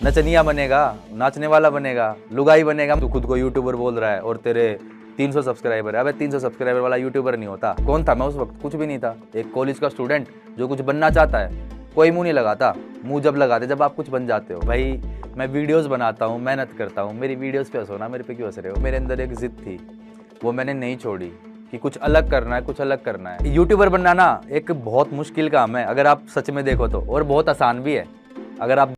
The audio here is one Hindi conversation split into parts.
नचनिया बनेगा, नाचने वाला बनेगा, लुगाई बनेगा। तू खुद को यूट्यूबर बोल रहा है और तेरे 300 सब्सक्राइबर है। अबे 300 सब्सक्राइबर वाला यूट्यूबर नहीं होता। कौन था मैं उस वक्त? कुछ भी नहीं था, एक कॉलेज का स्टूडेंट जो कुछ बनना चाहता है। कोई मुंह नहीं लगाता, मुंह जब लगाते जब आप कुछ बन जाते हो। भाई मैं वीडियोस बनाता हूँ, मेहनत करता हूँ, मेरी वीडियोस पे हंसो ना, मेरे पे क्यों हंस रहे हो? मेरे अंदर एक जिद थी, वो मैंने नहीं छोड़ी कि कुछ अलग करना है, कुछ अलग करना है। यूट्यूबर बनना ना एक बहुत मुश्किल काम है अगर आप सच में देखो तो, और बहुत आसान भी है अगर आप।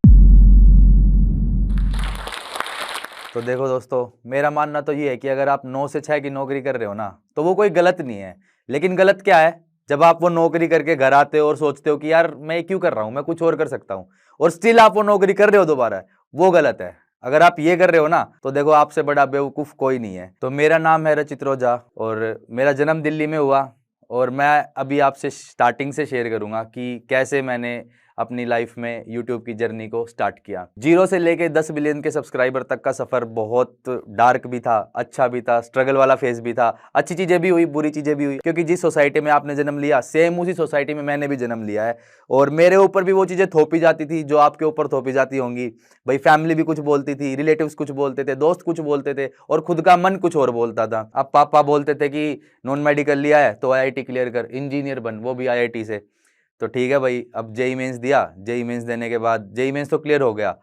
तो देखो दोस्तों, मेरा मानना तो ये है कि अगर आप 9 से 6 की नौकरी कर रहे हो ना, तो वो कोई गलत नहीं है। लेकिन गलत क्या है? जब आप वो नौकरी करके घर आते हो और सोचते हो कि यार मैं क्यों कर रहा हूँ, मैं कुछ और कर सकता हूँ, और स्टिल आप वो नौकरी कर रहे हो दोबारा, वो गलत है। अगर आप ये कर रहे हो ना, तो देखो आपसे बड़ा बेवकूफ कोई नहीं है। तो मेरा नाम है रचित रोजा और मेरा जन्म दिल्ली में हुआ। और मैं अभी आपसे स्टार्टिंग से शेयर करूंगा कि कैसे मैंने अपनी लाइफ में यूट्यूब की जर्नी को स्टार्ट किया। 0 से लेके 10 बिलियन के सब्सक्राइबर तक का सफर बहुत डार्क भी था, अच्छा भी था, स्ट्रगल वाला फेज भी था। अच्छी चीजें भी हुई, बुरी चीजें भी हुई, क्योंकि जिस सोसाइटी में आपने जन्म लिया सेम उसी सोसाइटी में मैंने भी जन्म लिया है। और मेरे ऊपर भी वो चीजें थोपी जाती थी जो आपके ऊपर थोपी जाती होंगी। भाई फैमिली भी कुछ बोलती थी, रिलेटिव्स कुछ बोलते थे, दोस्त कुछ बोलते थे, और खुद का मन कुछ और बोलता था। अब पापा बोलते थे कि नॉन मेडिकल लिया है तो आईआईटी क्लियर कर, इंजीनियर बन, वो भी आईआईटी से। तो ठीक है भाई, अब जेई मेंस दिया, जेई मेंस देने के बाद जेई मेंस तो क्लियर हो गया।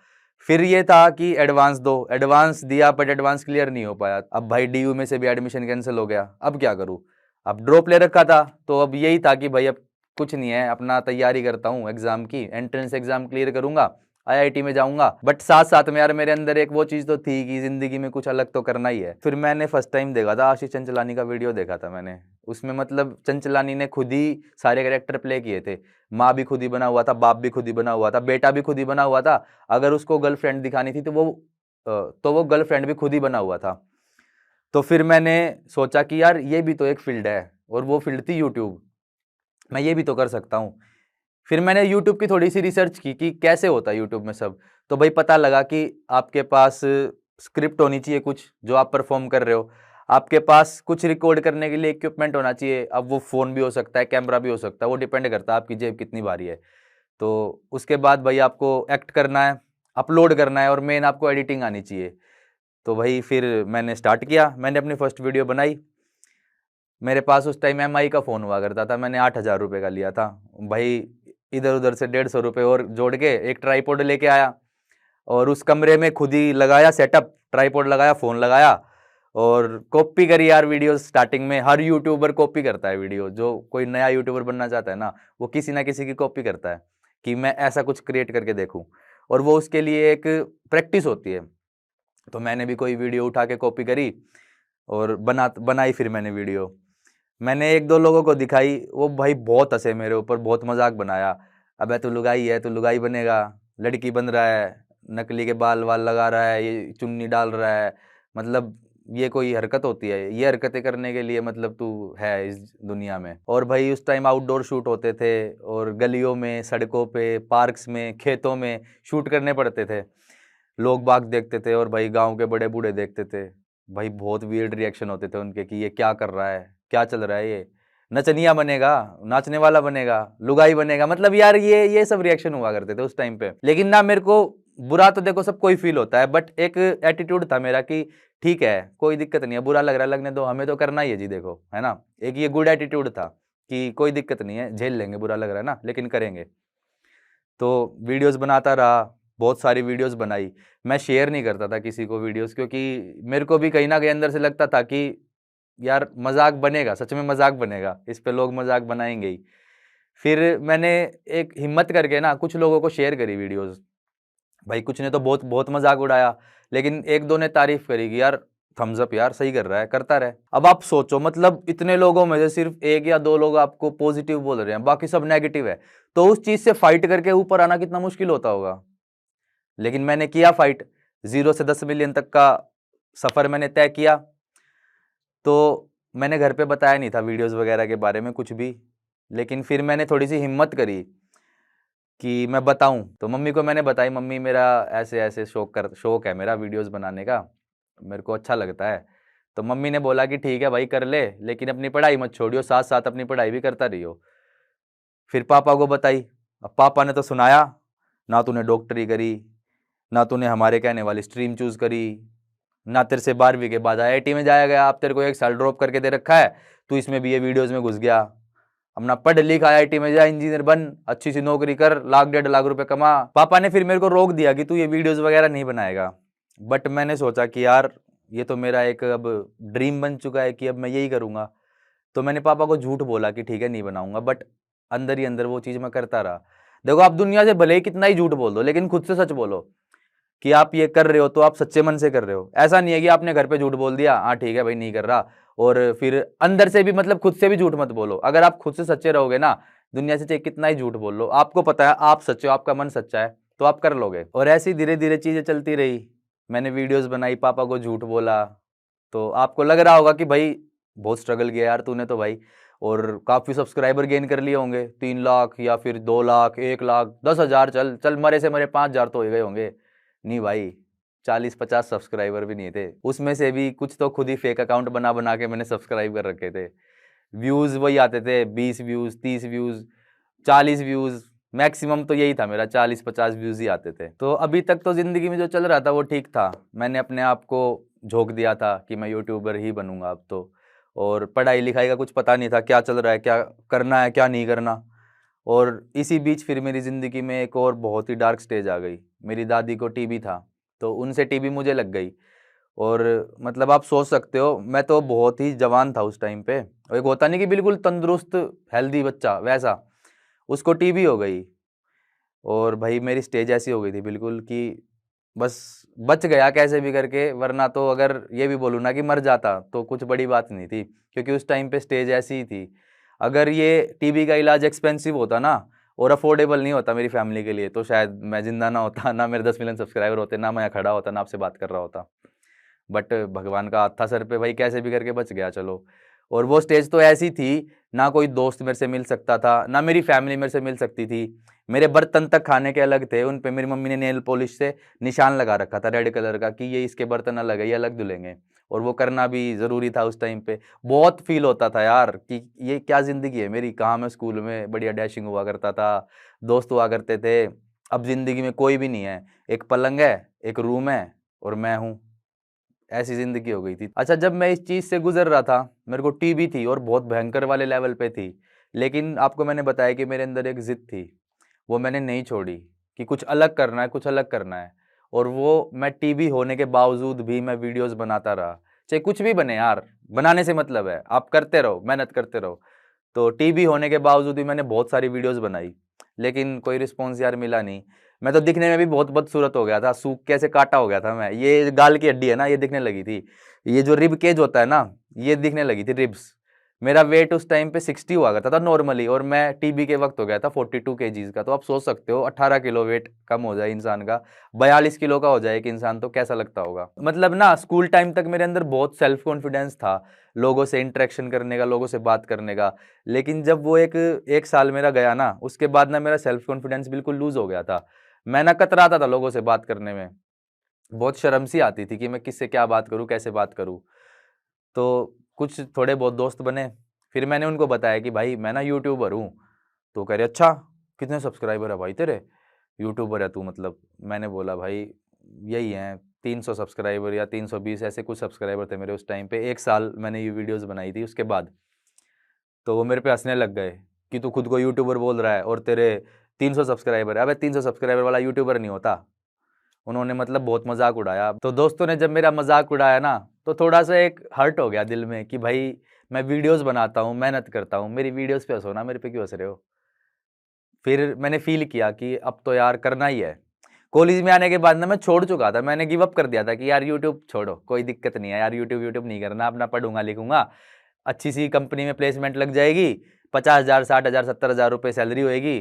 फिर ये था कि एडवांस दो, एडवांस दिया बट एडवांस क्लियर नहीं हो पाया। अब भाई डीयू में से भी एडमिशन कैंसिल हो गया, अब क्या करूं? अब ड्रॉप ले रखा था, तो अब यही था कि भाई अब कुछ नहीं है, अपना तैयारी करता हूँ एग्जाम की, एंट्रेंस एग्जाम क्लियर करूंगा, आईआईटी में जाऊंगा। बट साथ साथ में यार मेरे अंदर एक वो चीज तो थी कि जिंदगी में कुछ अलग तो करना ही है। फिर मैंने फर्स्ट टाइम देखा था आशीष चंचलानी का वीडियो देखा था मैंने। उसमें मतलब चंचलानी ने खुद ही सारे कैरेक्टर प्ले किए थे। माँ भी खुद ही बना हुआ था, बाप भी खुद ही बना हुआ था, बेटा भी खुद ही बना हुआ था। अगर उसको गर्लफ्रेंड दिखानी थी तो वो गर्लफ्रेंड भी खुद ही बना हुआ था। तो फिर मैंने सोचा कि यार ये भी तो एक फील्ड है, और वो फील्ड थी यूट्यूब। मैं ये भी तो कर सकता हूँ। फिर मैंने यूट्यूब की थोड़ी सी रिसर्च की कि कैसे होता है यूट्यूब में सब। तो भाई पता लगा कि आपके पास स्क्रिप्ट होनी चाहिए कुछ जो आप परफॉर्म कर रहे हो। आपके पास कुछ रिकॉर्ड करने के लिए इक्विपमेंट होना चाहिए। अब वो फ़ोन भी हो सकता है, कैमरा भी हो सकता है, वो डिपेंड करता है आपकी जेब कितनी भारी है। तो उसके बाद भाई आपको एक्ट करना है, अपलोड करना है, और मेन आपको एडिटिंग आनी चाहिए। तो भाई फिर मैंने स्टार्ट किया, मैंने अपनी फर्स्ट वीडियो बनाई। मेरे पास उस टाइम एमआई का फ़ोन हुआ करता था, मैंने 8,000 रुपये का लिया था। भाई इधर उधर से 150 रुपये और जोड़ के एक ट्राईपोड लेके आया, और उस कमरे में खुद ही लगाया सेटअप, ट्राईपोड लगाया, फ़ोन लगाया, और कॉपी करी यार वीडियो। स्टार्टिंग में हर यूट्यूबर कॉपी करता है वीडियो, जो कोई नया यूट्यूबर बनना चाहता है ना, वो किसी ना किसी की कॉपी करता है कि मैं ऐसा कुछ क्रिएट करके देखूं। और वो उसके लिए एक प्रैक्टिस होती है। तो मैंने भी कोई वीडियो उठा के कॉपी करी और बनाई फिर मैंने वीडियो। मैंने एक दो लोगों को दिखाई, वो भाई बहुत हंसे मेरे ऊपर, बहुत मजाक बनाया। अबे तू लुगाई है, तू लुगाई बनेगा, लड़की बन रहा है, नकली के बाल वाल लगा रहा है, ये चुन्नी डाल रहा है, मतलब ये कोई हरकत होती है? ये हरकतें करने के लिए मतलब तू है इस दुनिया में? और भाई उस टाइम आउटडोर शूट होते थे, और गलियों में, सड़कों पे, पार्क्स में, खेतों में शूट करने पड़ते थे। लोग बाग देखते थे, और भाई गांव के बड़े बूढ़े देखते थे। भाई बहुत वियर्ड रिएक्शन होते थे उनके कि ये क्या कर रहा है, क्या चल रहा है, ये नचनिया बनेगा, नाचने वाला बनेगा, लुगाई बनेगा, मतलब यार ये सब रिएक्शन हुआ करते थे उस टाइम पे। लेकिन ना मेरे को बुरा तो देखो सब कोई फील होता है, बट एक एटीट्यूड था मेरा कि ठीक है, कोई दिक्कत नहीं है, बुरा लग रहा है लगने दो, हमें तो करना ही है जी, देखो है ना। एक ये गुड एटीट्यूड था कि कोई दिक्कत नहीं है, झेल लेंगे, बुरा लग रहा है ना, लेकिन करेंगे। तो वीडियोस बनाता रहा, बहुत सारी वीडियोस बनाई। मैं शेयर नहीं करता था किसी को वीडियोस, क्योंकि मेरे को भी कहीं ना कहीं अंदर से लगता था कि यार मजाक बनेगा, सच में मजाक बनेगा, इस पे लोग मजाक बनाएंगे ही। फिर मैंने एक हिम्मत करके ना कुछ लोगों को शेयर करी वीडियोस। भाई कुछ ने तो बहुत बहुत मजाक उड़ाया, लेकिन एक दो ने तारीफ करी कि यार थम्स अप यार, सही कर रहा है, करता रहे। अब आप सोचो, मतलब इतने लोगों में से सिर्फ एक या दो लोग आपको पॉजिटिव बोल रहे हैं, बाकी सब नेगेटिव है। तो उस चीज से फाइट करके ऊपर आना कितना मुश्किल होता होगा। लेकिन मैंने किया फाइट, 0 से 10 मिलियन तक का सफर मैंने तय किया। तो मैंने घर पे बताया नहीं था वीडियोस वगैरह के बारे में कुछ भी। लेकिन फिर मैंने थोड़ी सी हिम्मत करी कि मैं बताऊं। तो मम्मी को मैंने बताई, मम्मी मेरा ऐसे ऐसे शौक है मेरा वीडियोस बनाने का, मेरे को अच्छा लगता है। तो मम्मी ने बोला कि ठीक है भाई कर ले, लेकिन अपनी पढ़ाई मत छोड़ियो, साथ साथ अपनी पढ़ाई भी करता रहियो। फिर पापा को बताई। अब पापा ने तो सुनाया, ना तूने डॉक्टरी करी, ना तूने हमारे कहने वाली स्ट्रीम चूज करी, ना तेरे से 12वीं के बाद IIT में जाया गया, आप तेरे को 1 साल ड्रॉप करके दे रखा है, तू इसमें भी ये वीडियोस में घुस गया। अपना पढ़ लिख IIT में जा, इंजीनियर बन, अच्छी सी नौकरी कर, 1,00,000 1,50,000 रुपए कमा। पापा ने फिर मेरे को रोक दिया कि तू ये वीडियोस वगैरह नहीं बनाएगा, बट मैंने सोचा कि यार ये तो मेरा एक अब ड्रीम बन चुका है कि अब मैं यही करूँगा। तो मैंने पापा को झूठ बोला कि ठीक है नहीं बनाऊंगा, बट अंदर ही अंदर वो चीज़ मैं करता रहा। देखो आप दुनिया से भले ही कितना ही झूठ बोल दो, लेकिन खुद से सच बोलो कि आप ये कर रहे हो तो आप सच्चे मन से कर रहे हो। ऐसा नहीं है कि आपने घर पे झूठ बोल दिया, हाँ ठीक है भाई नहीं कर रहा, और फिर अंदर से भी मतलब खुद से भी झूठ मत बोलो। अगर आप खुद से सच्चे रहोगे ना, दुनिया से चाहे कितना ही झूठ बोल लो, आपको पता है आप सच्चे हो, आपका मन सच्चा है, तो आप कर लोगे। और ऐसी धीरे धीरे चीज़ें चलती रही। मैंने वीडियोज़ बनाई, पापा को झूठ बोला, तो आपको लग रहा होगा कि भाई बहुत स्ट्रगल किया यार तूने तो भाई, और काफ़ी सब्सक्राइबर गेन कर लिए होंगे, 3 लाख या फिर 2 लाख, 1 लाख, 10,000, चल चल मरे से मरे 5,000 तो हो गए होंगे। नहीं भाई, 40-50 सब्सक्राइबर भी नहीं थे, उसमें से भी कुछ तो खुद ही फेक अकाउंट बना बना के मैंने सब्सक्राइब कर रखे थे। व्यूज़ वही आते थे 20 व्यूज़, 30 व्यूज़, 40 व्यूज़, मैक्सिमम तो यही था मेरा, 40-50 व्यूज़ ही आते थे। तो अभी तक तो ज़िंदगी में जो चल रहा था वो ठीक था। मैंने अपने आप को झोंक दिया था कि मैं यूट्यूबर ही बनूंगा अब तो, और पढ़ाई लिखाई का कुछ पता नहीं था, क्या चल रहा है, क्या करना है, क्या नहीं करना। और इसी बीच फिर मेरी ज़िंदगी में एक और बहुत ही डार्क स्टेज आ गई। मेरी दादी को टीबी था, तो उनसे टीबी मुझे लग गई। और मतलब आप सोच सकते हो, मैं तो बहुत ही जवान था उस टाइम पे, और एक होता नहीं कि बिल्कुल तंदुरुस्त हेल्दी बच्चा, वैसा उसको टीबी हो गई। और भाई मेरी स्टेज ऐसी हो गई थी बिल्कुल कि बस बच गया कैसे भी करके, वरना तो अगर ये भी बोलूँ ना कि मर जाता तो कुछ बड़ी बात नहीं थी, क्योंकि उस टाइम पे स्टेज ऐसी ही थी। अगर ये टीबी का इलाज एक्सपेंसिव होता ना और अफोर्डेबल नहीं होता मेरी फैमिली के लिए, तो शायद मैं जिंदा ना होता, ना मेरे 10 मिलियन सब्सक्राइबर होते, ना मैं खड़ा होता, ना आपसे बात कर रहा होता। बट भगवान का हाथ था सर पे भाई, कैसे भी करके बच गया चलो। और वो स्टेज तो ऐसी थी, ना कोई दोस्त मेरे से मिल सकता था, ना मेरी फैमिली मेरे से मिल सकती थी। मेरे बर्तन तक खाने के अलग थे, उन पे मेरी मम्मी ने नेल पॉलिश से निशान लगा रखा था रेड कलर का कि ये इसके बर्तन अलग है, ये अलग धुलेंगे। और वो करना भी ज़रूरी था उस टाइम पे। बहुत फील होता था यार कि ये क्या ज़िंदगी है मेरी, कहाँ मैं स्कूल में बढ़िया डैशिंग हुआ करता था, दोस्त हुआ करते थे, अब ज़िंदगी में कोई भी नहीं है, एक पलंग है, एक रूम है, और मैं हूँ। ऐसी जिंदगी हो गई थी। अच्छा, जब मैं इस चीज से गुजर रहा था, मेरे को टीबी थी और बहुत भयंकर वाले लेवल पे थी, लेकिन आपको मैंने बताया कि मेरे अंदर एक जिद थी, वो मैंने नहीं छोड़ी कि कुछ अलग करना है, कुछ अलग करना है। और वो मैं टीबी होने के बावजूद भी मैं वीडियोस बनाता रहा, चाहे कुछ भी बने यार, बनाने से मतलब है आप करते रहो, मेहनत करते रहो। तो टीबी होने के बावजूद भी मैंने बहुत सारी वीडियोस बनाई, लेकिन कोई रिस्पॉन्स यार मिला नहीं। मैं तो दिखने में भी बहुत बदसूरत हो गया था, सूख कैसे काटा हो गया था मैं, ये गाल की हड्डी है ना ये दिखने लगी थी, ये जो रिब केज होता है ना ये दिखने लगी थी, रिब्स। मेरा वेट उस टाइम पे 60 हुआ करता था नॉर्मली, और मैं टीबी के वक्त हो गया था 42 केजीज का। तो आप सोच सकते हो 18 किलो वेट कम हो जाए इंसान का, 42 किलो का हो जाए एक इंसान, तो कैसा लगता होगा। मतलब ना स्कूल टाइम तक मेरे अंदर बहुत सेल्फ कॉन्फिडेंस था, लोगों से इंटरेक्शन करने का, लोगों से बात करने का। लेकिन जब वो एक साल मेरा गया ना, उसके बाद ना मेरा सेल्फ कॉन्फिडेंस बिल्कुल लूज हो गया था। मैं ना कतराता था लोगों से बात करने में, बहुत शर्म सी आती थी कि मैं किससे क्या बात करूं, कैसे बात करूं। तो कुछ थोड़े बहुत दोस्त बने, फिर मैंने उनको बताया कि भाई मैं ना यूट्यूबर हूँ। तो कह रहे अच्छा, कितने सब्सक्राइबर है भाई तेरे, यूट्यूबर है तू मतलब। मैंने बोला भाई यही हैं 300 सब्सक्राइबर या 320, ऐसे कुछ सब्सक्राइबर थे मेरे उस टाइम पे। 1 साल मैंने ये वीडियोस बनाई थी उसके बाद। तो वो मेरे पे हंसने लग गए कि तू खुद को यूट्यूबर बोल रहा है और तेरे 300 सब्सक्राइबर है। अबे 300 सब्सक्राइबर वाला यूट्यूबर नहीं होता। उन्होंने मतलब बहुत मजाक उड़ाया। तो दोस्तों ने जब मेरा मजाक उड़ाया ना, तो थोड़ा सा एक हर्ट हो गया दिल में कि भाई मैं वीडियोस बनाता हूँ, मेहनत करता हूँ, मेरी वीडियोस पे हंसो ना, मेरे पे क्यों हंस रहे हो। फिर मैंने फील किया कि अब तो यार करना ही है। कॉलेज में आने के बाद ना मैं छोड़ चुका था, मैंने गिव अप कर दिया था कि यार यूट्यूब छोड़ो, कोई दिक्कत नहीं है यार, यूट्यूब यूट्यूब नहीं करना, अपना पढ़ूंगा लिखूंगा, अच्छी सी कंपनी में प्लेसमेंट लग जाएगी, 50,000 60,000 70,000 रुपये सैलरी होएगी,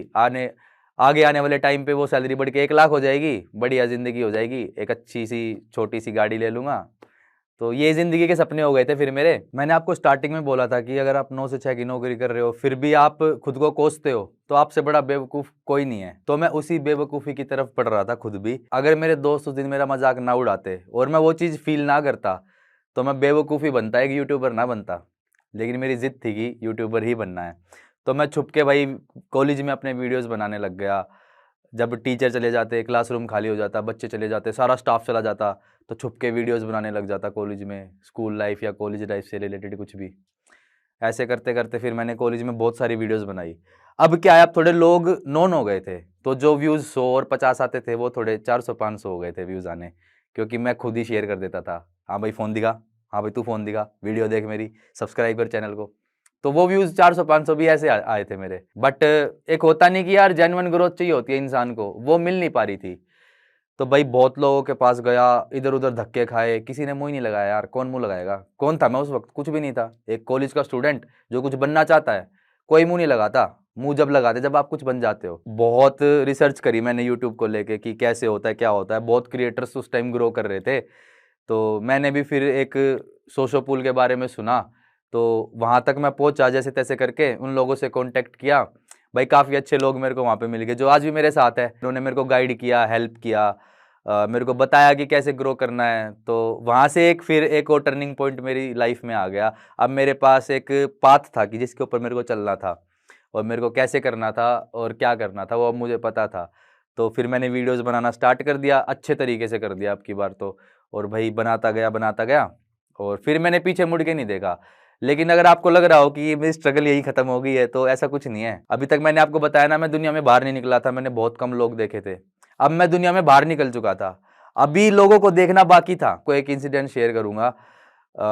आगे आने वाले टाइम पे वो सैलरी बढ़ के 1 लाख हो जाएगी, बढ़िया ज़िंदगी हो जाएगी, एक अच्छी सी छोटी सी गाड़ी ले लूँगा। तो ये ज़िंदगी के सपने हो गए थे फिर मेरे। मैंने आपको स्टार्टिंग में बोला था कि अगर आप 9 से 6 की नौकरी कर रहे हो फिर भी आप खुद को कोसते हो, तो आपसे बड़ा बेवकूफ़ कोई नहीं है। तो मैं उसी बेवकूफ़ी की तरफ पड़ रहा था खुद भी। अगर मेरे दोस्त उस दिन मेरा मजाक ना उड़ाते और मैं वो चीज़ फील ना करता, तो मैं बेवकूफ़ी बनता, एक यूट्यूबर ना बनता। लेकिन मेरी ज़िद थी कि यूट्यूबर ही बनना है। तो मैं छुप के भाई कॉलेज में अपने वीडियोस बनाने लग गया, जब टीचर चले जाते, क्लासरूम खाली हो जाता, बच्चे चले जाते, सारा स्टाफ चला जाता, तो छुप के वीडियोस बनाने लग जाता कॉलेज में, स्कूल लाइफ या कॉलेज लाइफ से रिलेटेड कुछ भी। ऐसे करते करते फिर मैंने कॉलेज में बहुत सारी वीडियोस बनाई। अब क्या है, अब थोड़े लोग नोन हो गए थे, तो जो व्यूज़ 100 और 50 आते थे वो थोड़े 400-500 हो गए थे व्यूज़ आने, क्योंकि मैं खुद ही शेयर कर देता था। हाँ भाई फ़ोन दिखा, हाँ भाई तू फ़ोन दिखा, वीडियो देख मेरी, सब्सक्राइब कर चैनल को। तो वो व्यूज़ 400-500 भी ऐसे आए थे मेरे। बट एक होता नहीं कि यार जेन्युइन ग्रोथ चाहिए होती है इंसान को, वो मिल नहीं पा रही थी। तो भाई बहुत लोगों के पास गया, इधर उधर धक्के खाए, किसी ने मुंह ही नहीं लगाया यार। कौन मुंह लगाएगा? कौन था मैं उस वक्त? कुछ भी नहीं था, एक कॉलेज का स्टूडेंट जो कुछ बनना चाहता है। कोई मुंह नहीं लगाता। मुंह जब लगाते जब आप कुछ बन जाते हो। बहुत रिसर्च करी मैंने यूट्यूब को लेके कि कैसे होता है, क्या होता है। बहुत क्रिएटर्स उस टाइम ग्रो कर रहे थे, तो मैंने भी फिर एक सोशोपूल के बारे में सुना, तो वहाँ तक मैं पहुँचा जैसे तैसे करके, उन लोगों से कॉन्टेक्ट किया। भाई काफ़ी अच्छे लोग मेरे को वहाँ पे मिल गए जो आज भी मेरे साथ है। उन्होंने मेरे को गाइड किया, हेल्प किया, मेरे को बताया कि कैसे ग्रो करना है। तो वहाँ से फिर एक और टर्निंग पॉइंट मेरी लाइफ में आ गया। अब मेरे पास एक पाथ था कि जिसके ऊपर मेरे को चलना था, और मेरे को कैसे करना था और क्या करना था वो अब मुझे पता था। तो फिर मैंने वीडियोस बनाना स्टार्ट कर दिया, अच्छे तरीके से कर दिया अब की बार तो। और भाई बनाता गया, और फिर मैंने पीछे मुड़ के नहीं देखा। लेकिन अगर आपको लग रहा हो कि ये मेरी स्ट्रगल यही खत्म हो गई है, तो ऐसा कुछ नहीं है। अभी तक मैंने आपको बताया ना, मैं दुनिया में बाहर नहीं निकला था, मैंने बहुत कम लोग देखे थे। अब मैं दुनिया में बाहर निकल चुका था, अभी लोगों को देखना बाकी था। कोई एक इंसिडेंट शेयर करूंगा।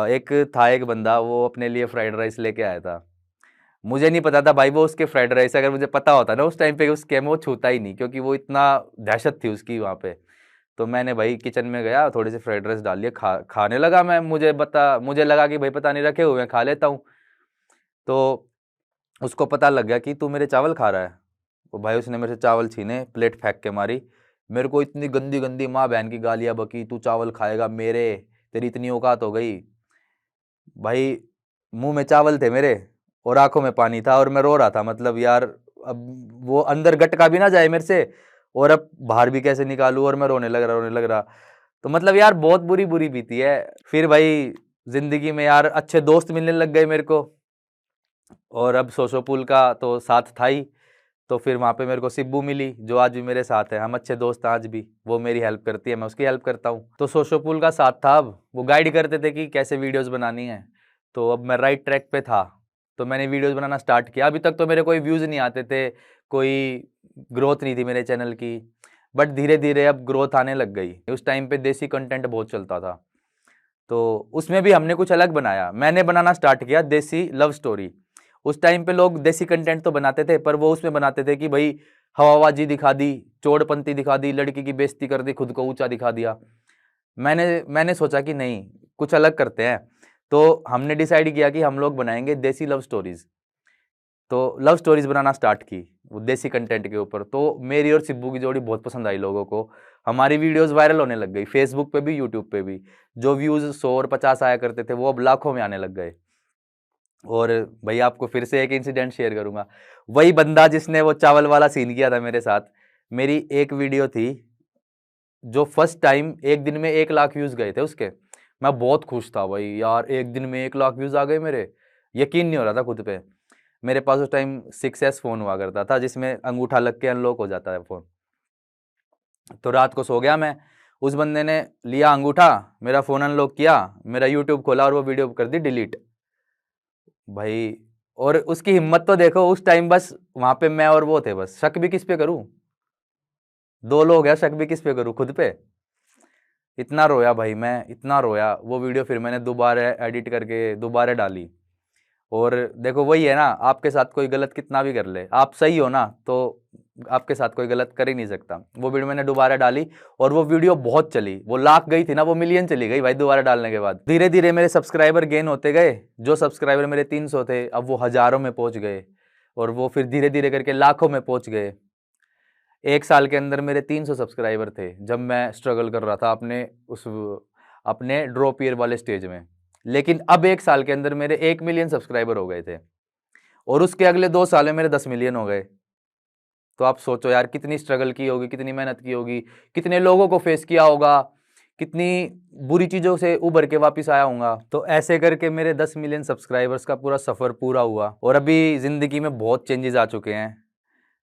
एक था एक बंदा, वो अपने लिए फ्राइड राइस लेके आया था। मुझे नहीं पता था भाई वो उसके फ्राइड राइस, अगर मुझे पता होता ना उस टाइम पे, उसके वो छूता ही नहीं, क्योंकि वो इतना दहशत थी उसकी वहाँ पे। तो मैंने भाई किचन में गया, थोड़े से फ्राइड राइस डाल लिए, खाने लगा मैं। मुझे लगा कि भाई पता नहीं रखे हुए हैं, खा लेता हूँ। तो उसको पता लग गया कि तू मेरे चावल खा रहा है। तो भाई उसने मेरे से चावल छीने, प्लेट फेंक के मारी। मेरे को इतनी गंदी गंदी माँ बहन की गालियाँ बकी, तू चावल खाएगा मेरे, तेरी इतनी औकात हो गई। भाई मुंह में चावल थे मेरे और आंखों में पानी था, और मैं रो रहा था। मतलब यार, अब वो अंदर गटका भी ना जाए मेरे से, और अब बाहर भी कैसे निकालूं, और मैं रोने लग रहा। तो मतलब यार बहुत बुरी बुरी बीती है। फिर भाई जिंदगी में यार अच्छे दोस्त मिलने लग गए मेरे को, और अब सोशोपुल का तो साथ था ही। तो फिर वहाँ पे मेरे को सिब्बू मिली, जो आज भी मेरे साथ है, हम अच्छे दोस्त हैं आज भी। वो मेरी हेल्प करती है, मैं उसकी हेल्प करता हूँ। तो सोशोपुल का साथ था, अब वो गाइड करते थे कि कैसे वीडियोस बनानी है। तो अब मैं राइट ट्रैक पे था, तो मैंने वीडियोस बनाना स्टार्ट किया। अभी तक तो मेरे कोई व्यूज़ नहीं आते थे, कोई ग्रोथ नहीं थी मेरे चैनल की, बट धीरे धीरे अब ग्रोथ आने लग गई। उस टाइम पे देसी कंटेंट बहुत चलता था, तो उसमें भी हमने कुछ अलग बनाया। मैंने बनाना स्टार्ट किया देसी लव स्टोरी। उस टाइम पे लोग देसी कंटेंट तो बनाते थे, पर वो उसमें बनाते थे कि भाई हवाबाजी दिखा दी, चोड़पंती दिखा दी, लड़की की बेइज्जती कर दी, खुद को ऊंचा दिखा दिया। मैंने सोचा कि नहीं, कुछ अलग करते हैं। तो हमने डिसाइड किया कि हम लोग बनाएंगे देसी लव स्टोरीज। तो लव स्टोरीज बनाना स्टार्ट की वो देसी कंटेंट के ऊपर। तो मेरी और सिब्बू की जोड़ी बहुत पसंद आई लोगों को, हमारी वीडियोस वायरल होने लग गई, फेसबुक पे भी यूट्यूब पे भी। जो व्यूज 100 और 50 आया करते थे, वो अब लाखों में आने लग गए। और भाई आपको फिर से एक इंसिडेंट शेयर करूंगा। वही बंदा जिसने वो चावल वाला सीन किया था मेरे साथ, मेरी एक वीडियो थी जो फर्स्ट टाइम एक दिन में 1 लाख व्यूज गए थे उसके। मैं बहुत खुश था भाई, यार एक दिन में 1 लाख व्यूज आ गए मेरे। यकीन नहीं हो रहा था खुद पे। मेरे पास उस टाइम 6S फोन हुआ करता था, जिसमें अंगूठा लग के अनलॉक हो जाता है फोन। तो रात को सो गया मैं, उस बंदे ने लिया अंगूठा, मेरा फोन अनलॉक किया, मेरा यूट्यूब खोला और वो वीडियो कर दी डिलीट भाई। और उसकी हिम्मत तो देखो उस टाइम, बस वहां पे मैं और वो थे, बस शक भी किस पे करूं? 2 लोग हैं, शक भी किस पे करूं? खुद पे। इतना रोया भाई मैं, इतना रोया। वो वीडियो फिर मैंने दोबारा एडिट करके दोबारा डाली। और देखो वही है ना, आपके साथ कोई गलत कितना भी कर ले, आप सही हो ना, तो आपके साथ कोई गलत कर ही नहीं सकता। वो वीडियो मैंने दोबारा डाली, और वो वीडियो बहुत चली। वो लाख गई थी ना, वो मिलियन चली गई भाई दोबारा डालने के बाद। धीरे धीरे मेरे सब्सक्राइबर गेन होते गए। जो सब्सक्राइबर मेरे 300 थे, अब वो हजारों में पहुंच गए, और वो फिर धीरे धीरे करके लाखों में पहुंच गए। 1 साल के अंदर मेरे 300 सब्सक्राइबर थे, जब मैं स्ट्रगल कर रहा था अपने ड्रॉप ईयर वाले स्टेज में। लेकिन अब 1 साल के अंदर मेरे 1 मिलियन सब्सक्राइबर हो गए थे, और उसके अगले 2 साल में मेरे 10 मिलियन हो गए। तो आप सोचो यार, कितनी स्ट्रगल की होगी, कितनी मेहनत की होगी, कितने लोगों को फेस किया होगा, कितनी बुरी चीज़ों से उभर के वापस आया हूँगा। तो ऐसे करके मेरे 10 मिलियन सब्सक्राइबर्स का पूरा सफ़र पूरा हुआ। और अभी ज़िंदगी में बहुत चेंजेस आ चुके हैं,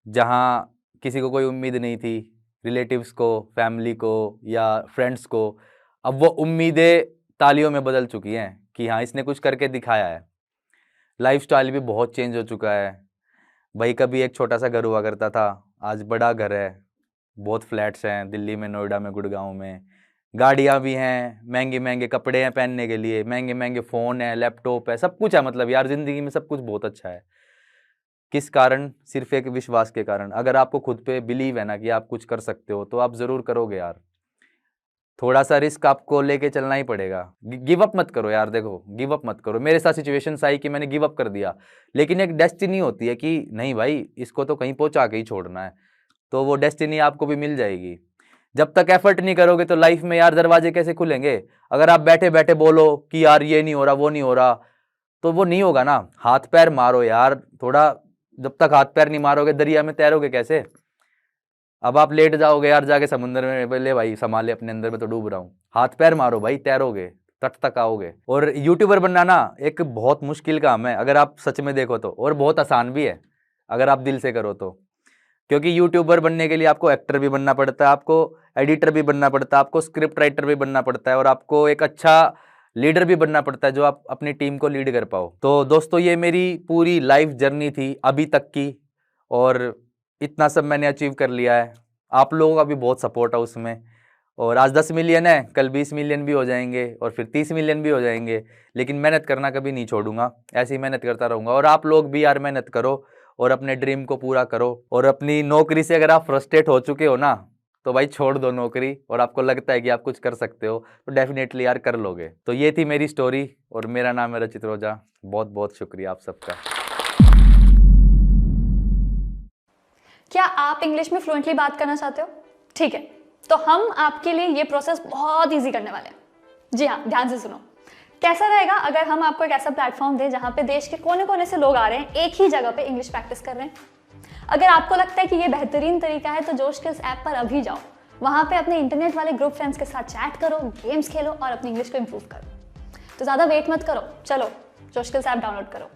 जहाँ किसी को कोई उम्मीद नहीं थी, रिलेटिव्स को, फैमिली को या फ्रेंड्स को, अब वो उम्मीदें तालियों में बदल चुकी हैं कि हाँ इसने कुछ करके दिखाया है। लाइफस्टाइल भी बहुत चेंज हो चुका है भाई। कभी एक छोटा सा घर हुआ करता था, आज बड़ा घर है, बहुत फ्लैट्स हैं दिल्ली में, नोएडा में, गुड़गांव में। गाड़ियाँ भी हैं, महंगे महंगे कपड़े हैं पहनने के लिए, महंगे महंगे फ़ोन है, लैपटॉप है, सब कुछ है। मतलब यार ज़िंदगी में सब कुछ बहुत अच्छा है। किस कारण? सिर्फ एक विश्वास के कारण। अगर आपको खुद पे बिलीव है ना कि आप कुछ कर सकते हो तो आप ज़रूर करोगे यार। थोड़ा सा रिस्क आपको लेके चलना ही पड़ेगा। गिव अप मत करो यार। देखो, गिव अप मत करो। मेरे साथ सिचुएशंस आई कि मैंने गिव अप कर दिया, लेकिन एक डेस्टिनी होती है कि नहीं भाई इसको तो कहीं पहुंचा के ही छोड़ना है, तो वो डेस्टिनी आपको भी मिल जाएगी। जब तक एफर्ट नहीं करोगे तो लाइफ में यार दरवाजे कैसे खुलेंगे? अगर आप बैठे बैठे बोलो कि यार ये नहीं हो रहा, वो नहीं हो रहा, तो वो नहीं होगा ना। हाथ पैर मारो यार थोड़ा। जब तक हाथ पैर नहीं मारोगे दरिया में तैरोगे कैसे? अब आप लेट जाओगे यार जाके समुद्र में, बोले भाई संभाले अपने अंदर में तो डूब रहा हूँ। हाथ पैर मारो भाई, तैरोगे, तट तक आओगे। और यूट्यूबर बनना ना एक बहुत मुश्किल काम है अगर आप सच में देखो तो, और बहुत आसान भी है अगर आप दिल से करो तो। क्योंकि यूट्यूबर बनने के लिए आपको एक्टर भी बनना पड़ता है, आपको एडिटर भी बनना पड़ता है, आपको स्क्रिप्ट राइटर भी बनना पड़ता है, और आपको एक अच्छा लीडर भी बनना पड़ता है जो आप अपनी टीम को लीड कर पाओ। तो दोस्तों ये मेरी पूरी लाइफ जर्नी थी अभी तक की, और इतना सब मैंने अचीव कर लिया है। आप लोगों का भी बहुत सपोर्ट है उसमें। और आज 10 मिलियन है, कल 20 मिलियन भी हो जाएंगे, और फिर 30 मिलियन भी हो जाएंगे। लेकिन मेहनत करना कभी नहीं छोड़ूंगा, ऐसी ही मेहनत करता रहूँगा। और आप लोग भी यार मेहनत करो और अपने ड्रीम को पूरा करो। और अपनी नौकरी से अगर आप फ्रस्ट्रेट हो चुके हो ना, तो भाई छोड़ दो नौकरी, और आपको लगता है कि आप कुछ कर सकते हो तो डेफिनेटली यार कर लोगे। तो ये थी मेरी स्टोरी, और मेरा नाम है रचित रोजा। बहुत बहुत शुक्रिया आप सबका। क्या आप इंग्लिश में फ्लुएंटली बात करना चाहते हो? ठीक है, तो हम आपके लिए ये प्रोसेस बहुत इजी करने वाले हैं। जी हाँ, ध्यान से सुनो। कैसा रहेगा अगर हम आपको एक ऐसा प्लेटफॉर्म दें जहाँ पे देश के कोने कोने से लोग आ रहे हैं, एक ही जगह पे इंग्लिश प्रैक्टिस कर रहे हैं। अगर आपको लगता है कि ये बेहतरीन तरीका है तो जोशकिल्स ऐप पर अभी जाओ, वहाँ पे अपने इंटरनेट वाले ग्रुप फ्रेंड्स के साथ चैट करो, गेम्स खेलो और अपनी इंग्लिश को इम्प्रूव करो। तो ज़्यादा वेट मत करो, चलो जोशकिल्स ऐप डाउनलोड करो।